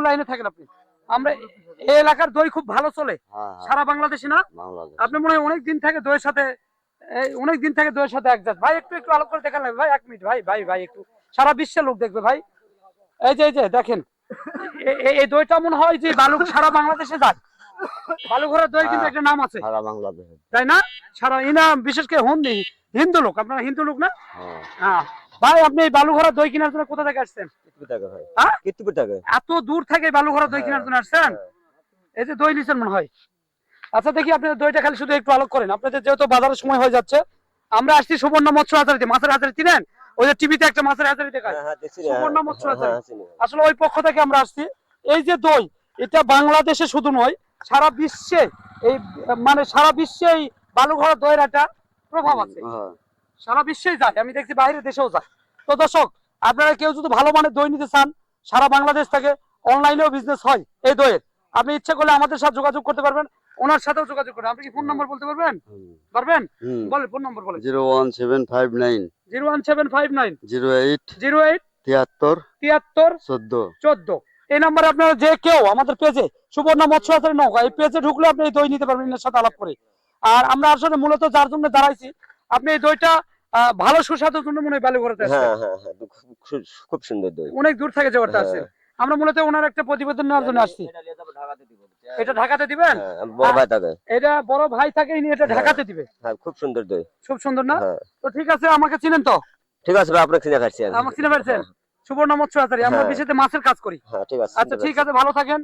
লাইনে থাকেন আপনি। আমরা এই এলাকার দই খুব ভালো চলে সারা বাংলাদেশে না? আপনি মনে হয় অনেক দিন থেকে দইয়ের সাথে অনেক দিন থেকে দইয়ের সাথে একজাত। ভাই একটু একটু আলো করে দেখান ভাই, 1 মিনিট ভাই ভাই ভাই একটু, সারা বিশ্বের লোক দেখবে ভাই। এই যে দেখেন, এই দইটা মনে হয় যে সারা বাংলাদেশে যায়। বালুঘরা দই কিন্তু একটা নাম আছে সারা বাংলাদেশে, তাই না? সারা ইনা বিশেষ করে হিন্দু লোক, আপনারা হিন্দু লোক না? হ্যাঁ ভাই, আপনি এই বালুঘরা দই কেনার জন্য কোথা থেকে আসছেন? এত দূর থেকে বালুঘরা দই কেনার জন্য আসছেন? এই যে দই নিছেন মনে হয়। আচ্ছা দেখি আপনাদের দইটা খালি শুধু একটু আলোক করেন। আপনাদের যেহেতু বাজারের সময় হয়ে যাচ্ছে, আমরা আসছি সুবর্ণ মৎস্য হাজারিতে। মাছের হাজারি চিনেন? ওই যে টিভিতে একটা মাছের হাজারি দেখায়, সুবর্ণ মৎস্য হাজারি। আসলে ওই পক্ষ থেকে আমরা আসছি। এই যে দই, এটা বাংলাদেশে শুধু নয়, সারা বিশ্বে এই মানে সারা বিশ্বে এই বালুঘরা দইয়ের একটা প্রভাব আছে, সারা বিশ্বেই যায়। আমি দেখছি বাইরের দেশেও যায়। তো দর্শক, আপনারা কেউ যদি ভালো মানের দই নিতে চান, সারা বাংলাদেশ থেকে অনলাইনেও বিজনেস হয় এই দইয়ের। আপনি ইচ্ছা করলে আমাদের সাথে যোগাযোগ করতে পারবেন, ওনার সাথেও যোগাযোগ করবেন। আপনি কি ফোন নাম্বার বলতে পারবেন? পারবেন? বলেন ফোন নাম্বার বলেন। 01759 01759 08 08 73 73 14। 14। এই নাম্বারে আপনারা যে কেউ আমাদের পেজে সুবর্ণ মৎস্য হাজারি নৌকা, এই পেজে ঢুকলে আপনি এই দই নিতে পারবেন এর সাথে আলাপ করে। আর আমরা আসলে মূলত যার জন্য দাঁড়াইছি, আপনি এই দইটা ভালো সুস্বাদুর জন্য মনে হয় বালুঘরাতে আসছেন। খুব সুন্দর দই, অনেক দূর থেকে যাওয়ারটা আছে। আমরা মূলত ওনার একটা প্রতিবেদন নেওয়ার জন্য আসছি। এটা ঢাকাতে দিবেন? বড় ভাই থাকে, এটা বড় ভাই থাকে, ইনি এটা ঢাকাতে দিবে। খুব সুন্দর দই, খুব সুন্দর না? তো ঠিক আছে, আমাকে চিনেন তো? ঠিক আছে ভাই, আপনাকে চিনে ফেলছি। আমাকে চিনে ফেলছেন? সুবর্ণ মৎস্য হাজারি, আমরা বিশেষত মাছের কাজ করি। ঠিক আছে। আচ্ছা ঠিক আছে, ভালো থাকেন।